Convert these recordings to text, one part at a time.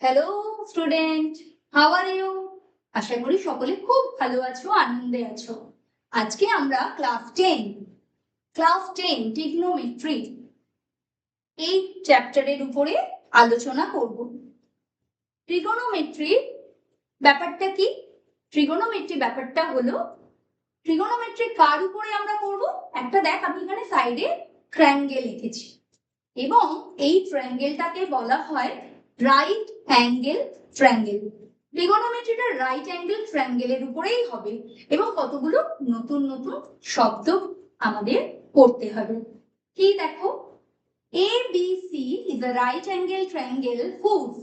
Hello student, how are you? আশা করি সকলে খুব ভালো আছো, আনন্দে আছো। আজকে আমরা ক্লাস 10 ট্রিগনোমেট্রি এই চ্যাপ্টারের উপরে আলোচনা করব। ট্রিগোনোমেট্রি ব্যাপারটা কি? ট্রিগোনোমেট্রি ব্যাপারটা হলো, ট্রিগোনোমেট্রি কার উপরে আমরা করব? একটা দেখ, আমি এখানে সাইডে ট্রায়াঙ্গেল লিখেছি এবং এই ট্রায়াঙ্গেলটাকে বলা হয় রাইট অ্যাঙ্গেল ট্রায়াঙ্গেল। ট্রিগোনোমেট্রিটা রাইট অ্যাঙ্গেল ট্রায়াঙ্গেলের উপরেই হবে এবং কতগুলো নতুন নতুন শব্দ আমাদের পড়তে হবে। কি দেখো, ABC is a right angle triangle whose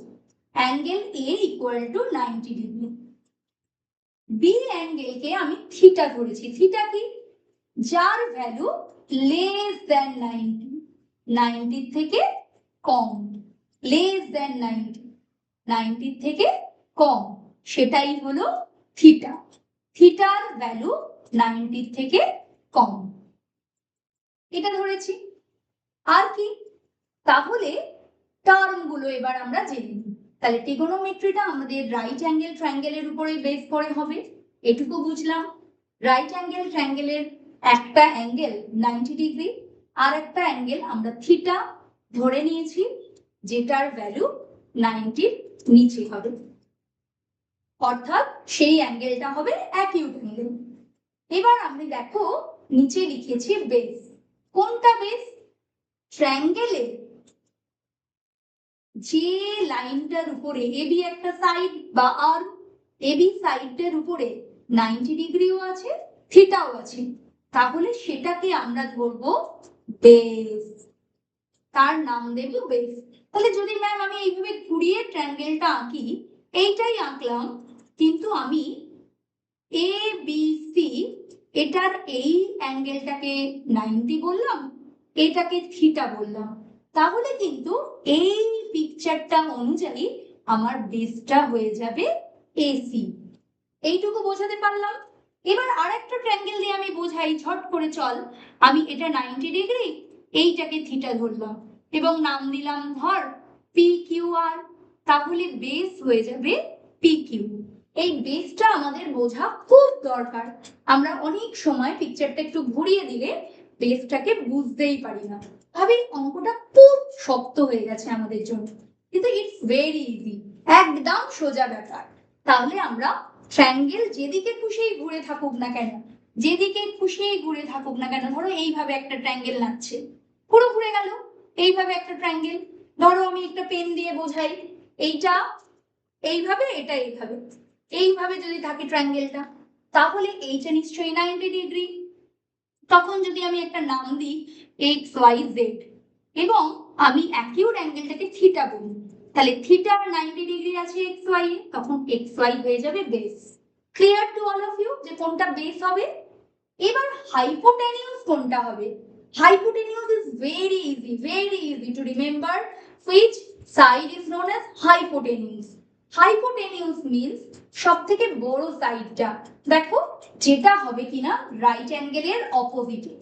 angle A equal to 90 degree. B অ্যাঙ্গেলকে আমি থিটা ধরেছি। থিটা কি? যার ভ্যালু লেস দ্যান 90, 90 থেকে কম, লেস দ্যান 90, 90 থেকে কম, সেটাই হলো থিটা। থিটার ভ্যালু 90 থেকে কম, এটা ধরেছি। আর কি? তাহলে টার্মগুলো এবার আমরা জেনে নিই। তাহলে ট্রিগোনোমেট্রিটা আমাদের রাইট অ্যাঙ্গেল ট্রায়াঙ্গেলের উপরে বেস করে হবে, এটুকু বুঝলাম। রাইট অ্যাঙ্গেল ট্রায়াঙ্গেলের একটা অ্যাঙ্গেল 90 ডিগ্রি, আর একটা অ্যাঙ্গেল আমরা থিটা ধরে নিয়েছি, যেটার ভ্যালু 90 নিচে হবে, অর্থাৎ সেই অ্যাঙ্গেলটা হবে অ্যাকিউট অ্যাঙ্গেল। এবার আমি দেখো নিচে লিখেছি বেস। কোনটা বেস? ট্রায়াঙ্গেলের যে লাইনটার উপরে এবি একটা সাইড বা আর্ম, এবি সাইডের উপরে 90 ডিগ্রিও আছে, থিটাও আছে, তাহলে সেটাকে আমরা ধরবো বেস, তার নাম দেব বেস। তাহলে যদি ম্যাম আমি এইভাবে ঘুরিয়ে ট্রায়াঙ্গেলটা আঁকি, এইটাই আঁকলাম, কিন্তু আমি এ বি সি এটার এই অ্যাঙ্গেলটাকে 90 বললাম, এটাকে থিটা বললাম, তাহলে কিন্তু এই পিকচারটা অনুযায়ী আমার বেসটা হয়ে যাবে এসি। এইটুকু বোঝাতে পারলাম। এবার আরেকটা ট্রায়াঙ্গেল দিয়ে আমি বোঝাই ঝট করে, চল। আমি এটা 90 ডিগ্রি, এইটাকে থিটা ধরলাম এবং নাম দিলাম ধর পি কিউ আর, তাহলে বেস হয়ে যাবে পি কিউ। এই বেসটা আমাদের বোঝা খুব দরকার। আমরা অনেক সময় পিকচারটা একটু ঘুরিয়ে দিলে বেসটাকে বুঝতেই পারি না, ভাবি অঙ্কটা খুব শক্ত হয়ে গেছে আমাদের জন্য, কিন্তু ইটস ভেরি ইজি, একদম সোজা ব্যাপার। তাহলে আমরা ট্রায়াঙ্গেল যেদিকে খুশি ঘুরে থাকুক না কেন, যেদিকে খুশি ঘুরে থাকুক না কেন, ধরো এইভাবে একটা ট্রায়াঙ্গেল নাচছে, পুরো ঘুরে গেল, এইভাবে একটা ট্রায়াঙ্গেল, ধরো আমি একটা পেন দিয়ে বোঝাই, এইটা এইভাবে, এটা এইভাবে, এইভাবে যদি থাকে ট্রায়াঙ্গেলটা, তাহলে এইটা নিশ্চয়ই 90 ডিগ্রি। তখন যদি আমি একটা নাম দিই এক্স ওয়াই জেড এবং আমি অ্যাকিউট অ্যাঙ্গেলটাকে থিটা বলি, তাহলে থিটা 90 ডিগ্রি আছে এক্স ওয়াই এ, তখন এক্স ওয়াই হয়ে যাবে base. Clear to all of you যে কোনটা বেস হবে? এবার হাইপোটেনিউস কোনটা হবে? Hypotenuse is very easy to remember. Which side is known as hypotenuse? Hypotenuse means সব থেকে বড় সাইডটা। দেখো যেটা হবে কিনা রাইট অ্যাঙ্গেলের অপোজিটে,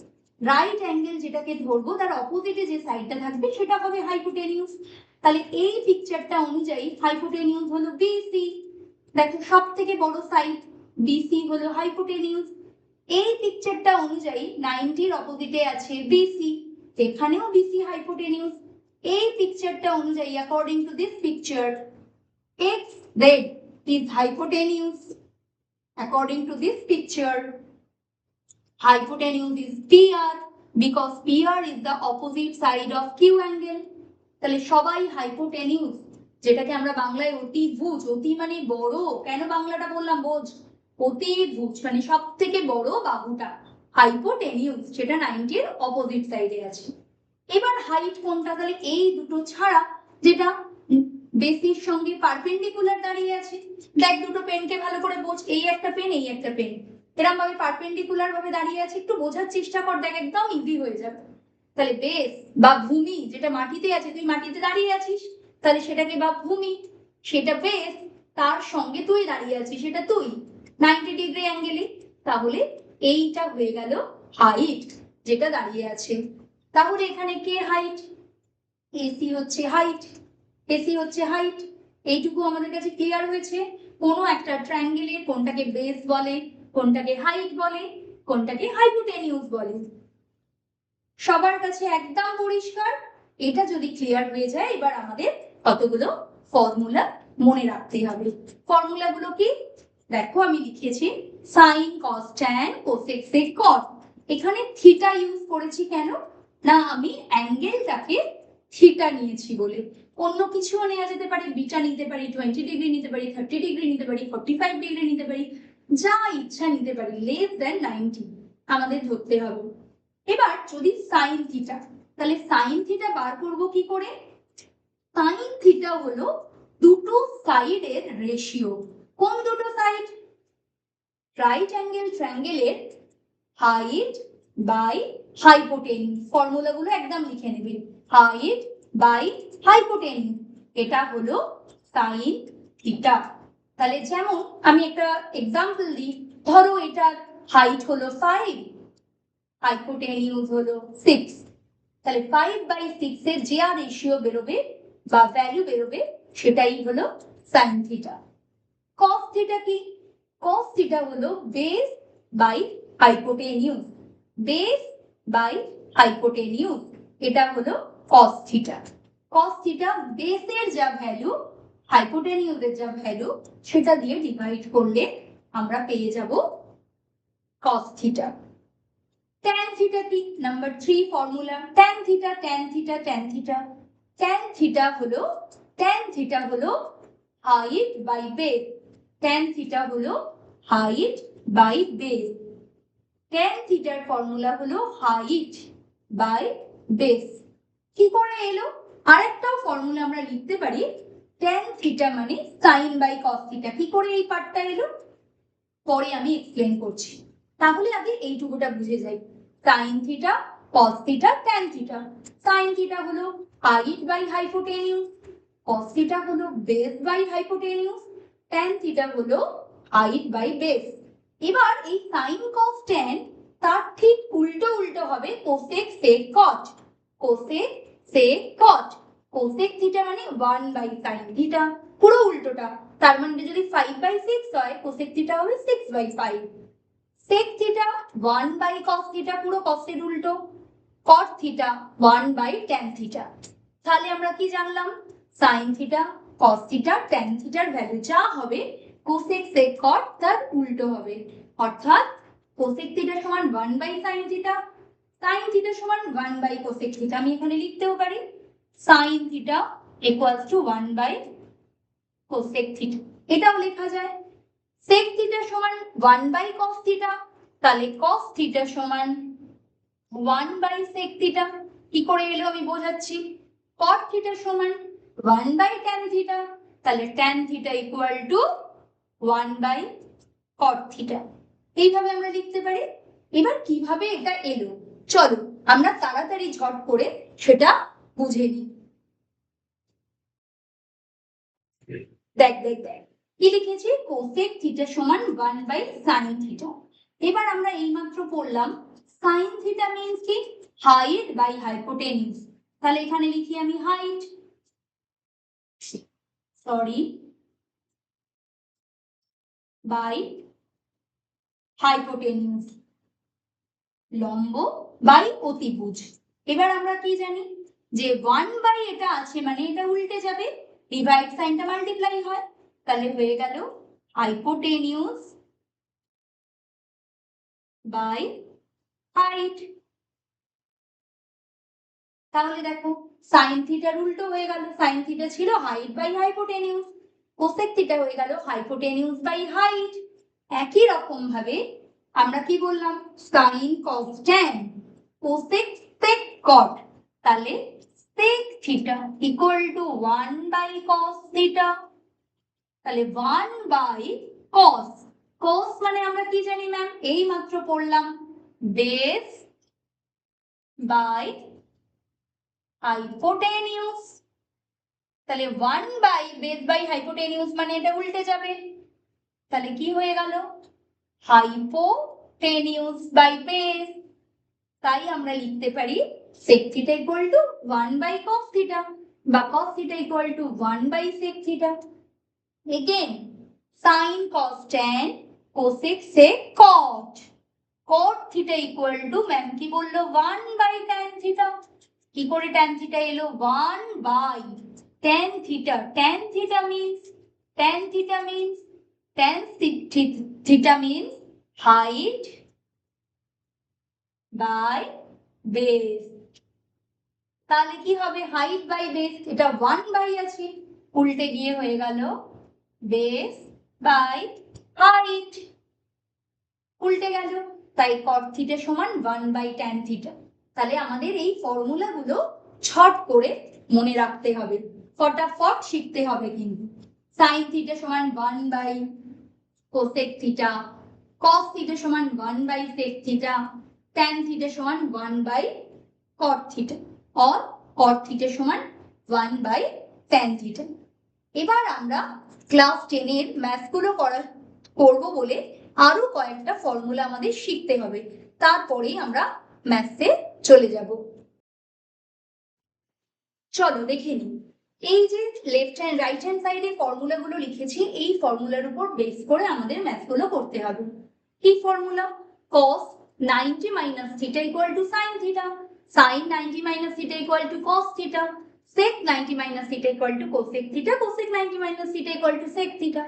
রাইট অ্যাঙ্গেল যেটাকে ধরবো তার অপোজিটে যে সাইডটা থাকবে সেটা হবে হাইপোটেনিউস। তাহলে এই পিকচারটা অনুযায়ী হাইপোটেনিউস হলো বিসি। দেখো সব থেকে বড় সাইড বিসি হলো হাইপোটেনিউস। এই পিকচারটা অনুযায়ী 90 এর অপোজিটে আছে বিসি, এখানেও বিসি হাইপোটেনিউস। এই পিকচারটা অনুযায়ী according to this picture x Z is hypotenuse. According to this picture, hypotenuse is PR because PR is the opposite side of Q angle. তাহলে সবাই হাইপোটেনিউস, যেটাকে আমরা বাংলায় অতিভুজ, অতি মানে বড়, কেন বাংলাটা বললাম বোঝ, অতিভুজ মানে সব থেকে বড় বাহুটা হাইপোটেনিউস, যেটা 90 এর অপোজিট সাইডে আছে। এবার হাইট কোনটা? তাহলে এই দুটো ছাড়া যেটা বেসির সঙ্গে পারপেন্ডিকুলার দাঁড়িয়ে আছে। দেখ দুটো পেনকে ভালো করে বোঝ, এই একটা পেন, এই একটা পেন, এরকম ভাবে পারপেন্ডিকুলার ভাবে দাঁড়িয়ে আছে, একটু বোঝার চেষ্টা কর, দেখ একদম ইজি হয়ে যাবে। তাহলে বেস বা ভূমি, যেটা মাটিতে আছে, তুই মাটিতে দাঁড়িয়ে আছিস, তাহলে সেটাকে বা ভূমি, সেটা বেস, তার সঙ্গে তুই দাঁড়িয়ে আছিস, সেটা তুই 90 ডিগ্রি অ্যাঙ্গেলে, তাহলে এইটা হয়ে গেল হাইট যেটা দাঁড়িয়ে আছে। তাহলে এখানে কে হাইট? এসি হচ্ছে হাইট, এসি হচ্ছে হাইট। এইটুকু আমাদের কাছে ক্লিয়ার হয়েছে। কোনো একটা ট্রায়াঙ্গেলের কোনটাকে বেস বলে, কোনটাকে হাইট বলে, কোনটাকে হাইপোটেনিউস বলে, সবার কাছে একদম পরিষ্কার। এটা যদি ক্লিয়ার হয়ে যায়, এবার আমাদের কতগুলো ফর্মুলা মনে রাখতে হবে। ফর্মুলাগুলো কি দেখো, আমি লিখেছি sine cos tan cosec sec cot. এখানে থিটা ইউজ করেছি কেন না, আমি অ্যাঙ্গেলটাকে থিটা নিয়েছি বলে। অন্য কিছুও নেওয়া যেতে পারে, বিটা নিতে পারি, 20 ডিগ্রি নিতে পারি, 30 ডিগ্রি নিতে পারি, 45 ডিগ্রি নিতে পারি, যা ইচ্ছা নিতে পারি, লেস দেন 90 আমাদের ধরতে হবে। এবার যদি সাইন থিটা, তাহলে সাইন থিটা বার করব কি করে? সাইন থিটা হলো দুটো সাইডের রেশিও। কোন দুটো সাইড? রাইট অ্যাঙ্গেল ট্রায়াঙ্গেলের হাইট বাই হাইপোটেনিউস। ফর্মুলাগুলো একদম লিখে নেবে, হাইট বাই হাইপোটেনিউস, এটা হলো সাইন থিটা। তাহলে যেমন আমি একটা এক্সাম্পল দিই, ধরো এটার হাইট হলো 5, হাইপোটেনিউস হলো 6, তাহলে 5/6 এর যে আর রেশিও বেরোবে বা ভ্যালু বেরোবে সেটাই হলো সাইন থিটা। কস থিটা কি? কস থিটা হলো বেস বাই হাইপোটেনিউস, বেস বাই হাইপোটেনিউস, এটা হলো কস থিটা। কস থিটা বেসের যা ভ্যালু, হাইপোটেনিউসের যা ভ্যালু, সেটা দিয়ে ডিভাইড করলে আমরা পেয়ে যাব কস থিটা। tan theta কি? Number 3 formula, tan theta tan theta tan theta। tan theta হলো height by base, tan theta হলো height by base. tan theta এর ফর্মুলা হলো হাইট বাই বেস। কি করে এলো? আরেকটাও ফর্মুলা আমরা লিখতে পারি, tan theta মানে sin বাই cos theta। কি করে এই পার্টটা এলো পরে আমি এক্সপ্লেন করছি, তাহলে আগে এইটুকুটা বুঝে যাই। sin theta cos theta tan theta। sin theta হলো হাইট বাই হাইপোটেনিউস, cos theta হলো বেস বাই হাইপোটেনিউস, tan theta হলো হাইট বাই বেস। এবার এই sin cos tan তার ঠিক উল্টো উল্টো হবে cosec sec cot, cosec sec cot। cosec theta মানে 1/sin theta, পুরো উল্টোটা। তার মানে যদি 5/6 হয়, cosec theta হবে 6/5। sec theta 1/cos theta, পুরো cos এর উল্টো। cot theta 1/tan theta। তাহলে আমরা কি জানলাম? sin theta cos theta tan theta এর ভ্যালু যা হবে cosec sec cot তার উল্টো হবে, অর্থাৎ cosec theta সমান 1/sin theta, sin theta সমান 1/cosec theta। আমি এখানে লিখতেও পারি sin theta equals to 1/cosec theta, এটাও লেখা যায়। sec theta সমান 1/cos theta, তাহলে cos theta সমান 1/sec theta। কি করে এলো আমি বোঝাচ্ছি। cot theta সমান 1/tan theta, তাহলে tan theta equal to 1/cot theta। এইভাবে আমরা লিখতে পারি। এবার কিভাবে এটা এলো চলো আমরা তাড়াতাড়ি ঝট করে সেটা বুঝে নিই। দেখ দেখ দেখ কি লিখেছি, cosec theta সমান 1/sin theta। এবার আমরা এইমাত্র পড়লাম sin theta means কি, হাইট বাই হাইপোটেনিউস। তাহলে এখানে লিখি আমি হাইট, বাই হাইপোটেনিউস, লম্ব বাই অতিভুজ। এবার আমরা কি জানি যে 1 এটা আছে মানে এটা উল্টে যাবে, ডিভাইড সাইনটা মাল্টিপ্লাই হয়, তাহলে হয়ে গেল হাইপোটেনিউস বাই হাইট। তাহলে দেখো সাইন থিটার উল্টো হয়ে গেল, সাইন থিটা ছিল হাইট বাই হাইপোটেনিউস, কোসেক থিটা হয়ে গেল হাইপোটেনিউস বাই হাইট। একই রকম ভাবে আমরা কি বললাম, sine cos tan cosec sec cot, তাহলে sec theta equal to 1/cos theta. তাহলে 1/cos, cos মানে আমরা কি জানি ম্যাম, এই মাত্র পড়লাম বেস বাই হাইপোটেনিউস। তাহলে 1/বেস বাই হাইপোটেনিউস মানে এটা উল্টে যাবে, তাহলে কি হয়ে গেল হাইপোটেনিউস বাই বেস। তাই আমরা লিখতে পারি sec theta equal to 1/cos theta। বা cos theta equal to 1 by sec theta. Again, sin cos tan cosec sec cot. Cot theta equal to ma'am কি বললো 1 by tan theta. কি করে tan theta এলো 1 by tan theta. Tan theta means height by base. তাহলে কি হবে height by base, এটা 1 by আছে, উল্টে গিয়ে হয়ে গেল বেস বাই হাইট, উল্টে গেল, তাই cot থিটা সমান 1 বাই tan থিটা। তাহলে আমাদের এই ফর্মুলাগুলো ছট করে মনে রাখতে হবে, ফটাফট শিখতে হবে কিন্তু। sin থিটা সমান 1 by cosec theta, cos theta সমান 1 by sec theta, tan theta সমান 1 by cot theta or cot theta সমান 1 বাই tan থিটা। এবার আমরা ক্লাস 10 এর ম্যাথগুলো করব বলে আরো কয়েকটা ফর্মুলা আমাদের শিখতে হবে, তারপরেই আমরা ম্যাথসে চলে যাব। চলো দেখে নিই। এই যে লেফট হ্যান্ড রাইট হ্যান্ড সাইডে ফর্মুলাগুলো লিখেছি, এই ফর্মুলার উপর বেস করে আমাদের ম্যাথগুলো করতে হবে। কি formula? cos 90 minus theta equal to sin theta, sin 90 minus theta equal to cos theta, sec 90 minus theta equal to cosec theta, cosec 90 minus theta equal to sec theta,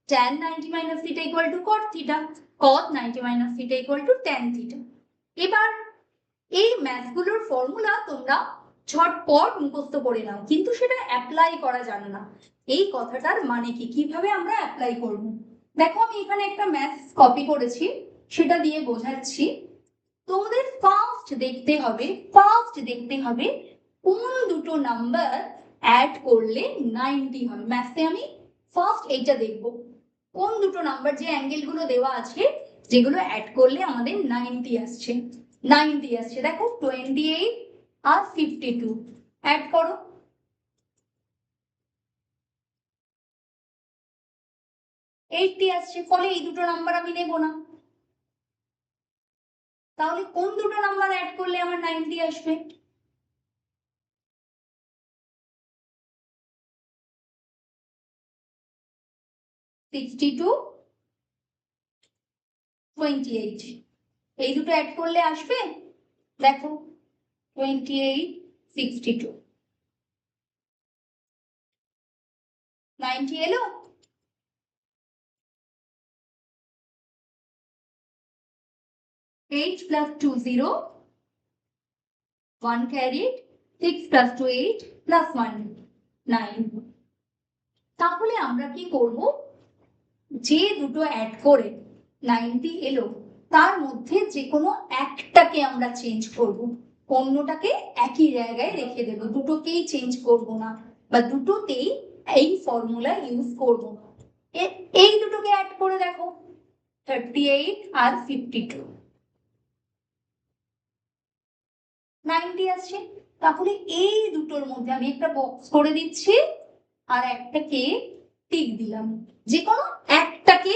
tan 90 minus theta equal to cot theta, cot 90 minus theta equal to tan theta। এবার এই ম্যাথগুলোর formula তোমরা ঝটপট মুখস্থ করে নাও, কিন্তু সেটা apply করা জানো না। এই কথাটার মানে কি, কিভাবে আমরা অ্যাপ্লাই করব? দেখো আমি এখানে একটা ম্যাথস কপি করেছি, সেটা দিয়ে বোঝাচ্ছি। তোমাদের ফার্স্ট দেখতে হবে কোন দুটো নাম্বার অ্যাড করলে 90 হয়। ম্যাথসে আমি ফার্স্ট এইটা দেখব, কোন দুটো নাম্বার যে অ্যাঙ্গেলগুলো দেওয়া আছে যেগুলো অ্যাড করলে আমাদের 90 আসছে। দেখো 28 আর 52 অ্যাড করো, 80 আসছে, ফলে এই দুটো নাম্বার আমি নেব না। তাহলে কোন দুটো নাম্বার অ্যাড করলে আমার 90 আসবে? (62) 28, এই দুটো অ্যাড করলে আসবে। দেখো 28 62 90 এলো। (8 plus 2 0) 1 carried, 6 plus 2 8 plus 1 9। তাহলে আমরা কি করব, যে দুটো অ্যাড করে 90 এলো তার মধ্যে যে কোনো একটাকে আমরা চেঞ্জ করব, অন্যটাকে একই জায়গায় রেখে দেব, দুটোকেই চেঞ্জ করব না বা দুটোতেই এই ফর্মুলা ইউজ করব না। এই দুটোকে অ্যাড করে দেখো 38 আর 52 90 আসছে। তাহলে এই দুটোর মধ্যে আমি একটা বক্স করে দিচ্ছি আর একটাকে টিক দিলাম, যে কোনো একটাকে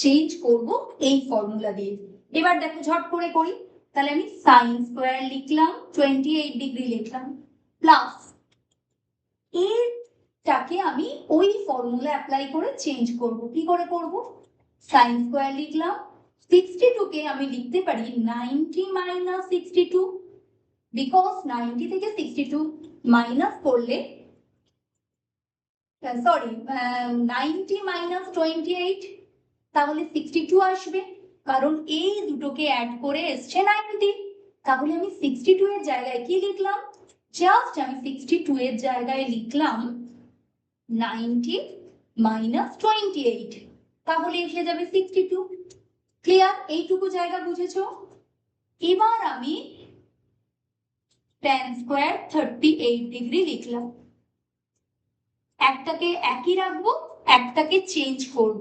চেঞ্জ করব এই ফর্মুলা দিয়ে। এবার দেখো ঝট করে করি, তাহলে আমি sin স্কয়ার লিখলাম, 28 ডিগ্রি লিখলাম, প্লাস এটাকে আমি ওই ফর্মুলা অ্যাপ্লাই করে চেঞ্জ করব। কি করে করব? sin স্কয়ার লিখলাম, 62 কে আমি লিখতে পারি 90 minus 62, বিকজ 90 থেকে 62 মাইনাস করলে, সরি 90 minus 28, তাহলে 62 আসবে, কারণ এই দুটোকে অ্যাড করে এসছে 90। তাহলে আমি 62 এর জায়গায় কি লিখলাম? জাস্ট আমি 62 এর জায়গায় লিখলাম 90 minus 28, তাহলে এসে যাবে 62। ক্লিয়ার? এইটুকু জায়গা বুঝেছো? এবার আমি tan স্কয়ার 38 ডিগ্রি লিখলাম, একটাকে একই রাখবো, একটাকে চেঞ্জ করব।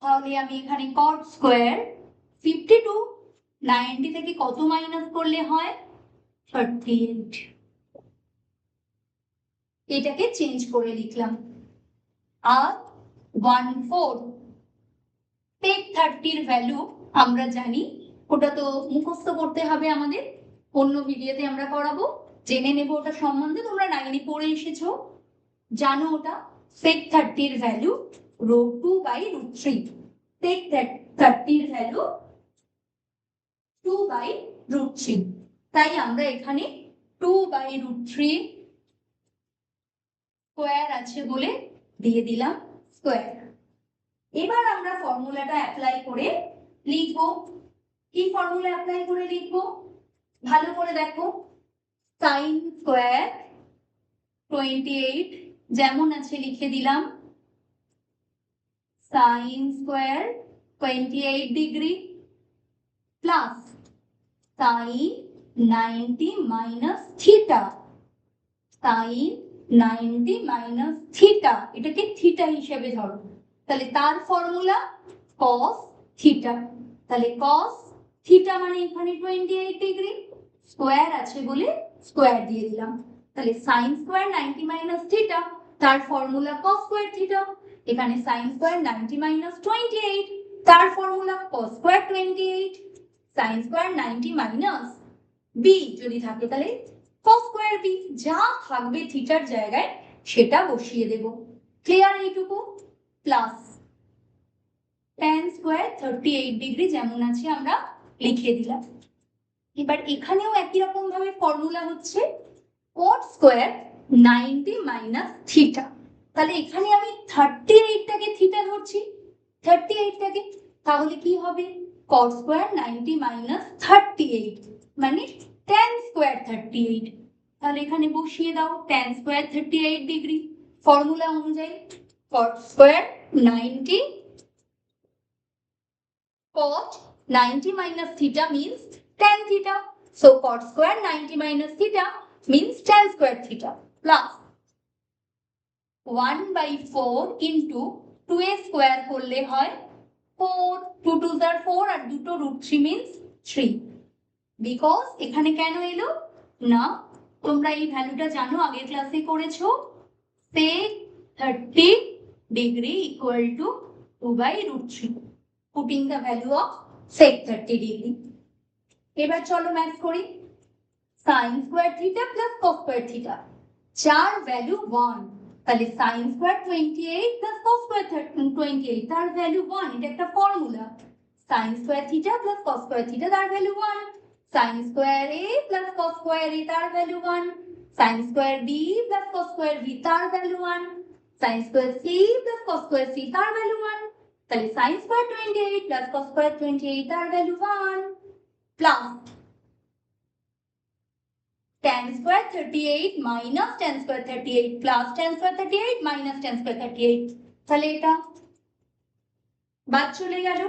তাহলে আমি এখানে cot স্কয়ার 52, 90 থেকে কত মাইনাস করলে হয়? 38, এটাকে চেঞ্জ করে লিখলাম। আর 1/4 sec 30 এর ভ্যালু আমরা জানি, ওটা তো মুখস্থ করতে হবে আমাদের, অন্য ভিডিওতে আমরা করাবো। জেনে নেবো ওটা সম্বন্ধে, তোমরা 9-এ পড়ে এসেছো, জানো ওটা। sec 30 এর ভ্যালু √2/√3, sec 30 এর ভ্যালু 2/√3, তাই আমরা এখানে 2/√3 স্কোয়ার আছে বলে দিয়ে দিলাম স্কোয়ার। এবার আমরা ফর্মুলাটা অ্যাপ্লাই করে লিখবো। কি ফর্মুলা অ্যাপ্লাই করে লিখবো ভালো করে দেখো। sin স্কোয়ার 28 যেমন আছে লিখে দিলাম, sin square 28 degree plus sin 90 minus theta, sin 90 minus theta, এটাকে থিটা হিসেবে ধরো, তাহলে তার ফর্মুলা cos থিটা। তাহলে cos থিটা মানে এখানে 28 ডিগ্রি, স্কোয়ার আছে বলে স্কোয়ার দিয়ে দিলাম। তাহলে sin স্কোয়ার 90 মাইনাস থিটা, তার ফর্মুলা cos স্কোয়ার থিটা। এখানে sin স্কোয়ার 90 মাইনাস 28, তার formula cos square 28। sin square 90 minus b যদি থাকে তাহলে cos স্কোয়ার b, যা থাকবে থিটার জায়গায় সেটা বসিয়ে দেব। ক্লিয়ার এইটুকু? প্লাস tan স্কোয়ার 38 ডিগ্রি যেমন আছে আমরা লিখে দিলাম। এবার এখানেও একই রকম ভাবে ফর্মুলা হচ্ছে cot স্কোয়ার 90 মাইনাস থিটা। তাহলে এখানে আমি 38টাকে থিটা ধরছি, 38টাকে, তাহলে কি হবে cot স্কোয়ার 90 মাইনাস 38 মানে tan স্কোয়ার 38। তাহলে এখানে বসিয়ে দাও tan স্কোয়ার 38 ডিগ্রি, ফর্মুলা অনুযায়ী cot square 90, cot 90 minus theta means tan theta. So cot square 90 minus theta means tan square theta plus 1/4 into 2a square করলে হয় 4, 2 2s are 4 আর দুটো √3 means 3। Because এখানে কেন এলো না, তোমরা এই ভ্যালুটা জানো, আগের ক্লাসে করেছো, sec 30 degree equal to 2/√3, putting the value of sec 30 degree। এবার চলো ম্যাথ করি। sin square theta plus cos square theta, চার ভ্যালু 1, তাহলে sin square 28 plus cos square 28, তার ভ্যালু 1, এটা একটা formula. sin square theta plus cos square theta, তার value 1, sin square a plus cos square a, তার value 1, sin square b plus cos square b, তার value 1, sin square c plus cos square c, তার value 1, তাহলে sin square 28 plus cos square 28, তার value 1 plus tan square 38 minus tan square 38 plus tan square 38 minus tan square 38, তাহলে এটা বাদ চলে গেল।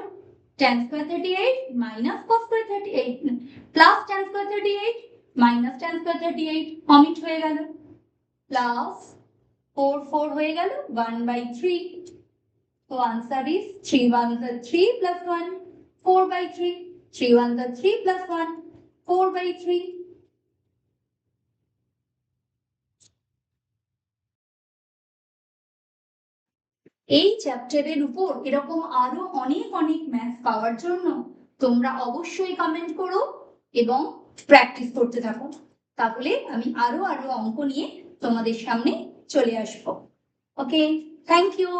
tan square 38 minus cos square 38 plus tan square 38 minus tan square 38 omit হয়ে গেল, plus 4 4 হয়ে গেল 1/3। So answer is 3 1s are 3 plus 1, 4/3, 3 1s are 3 plus 1, 4/3। এই চ্যাপ্টারের উপর এরকম আরো অনেক অনেক ম্যাথ পাওয়ার জন্য তোমরা অবশ্যই কমেন্ট করো এবং প্র্যাকটিস করতে থাকো, তাহলে আমি আরো অঙ্ক নিয়ে তোমাদের সামনে চলে আসবো। ওকে, থ্যাংক ইউ।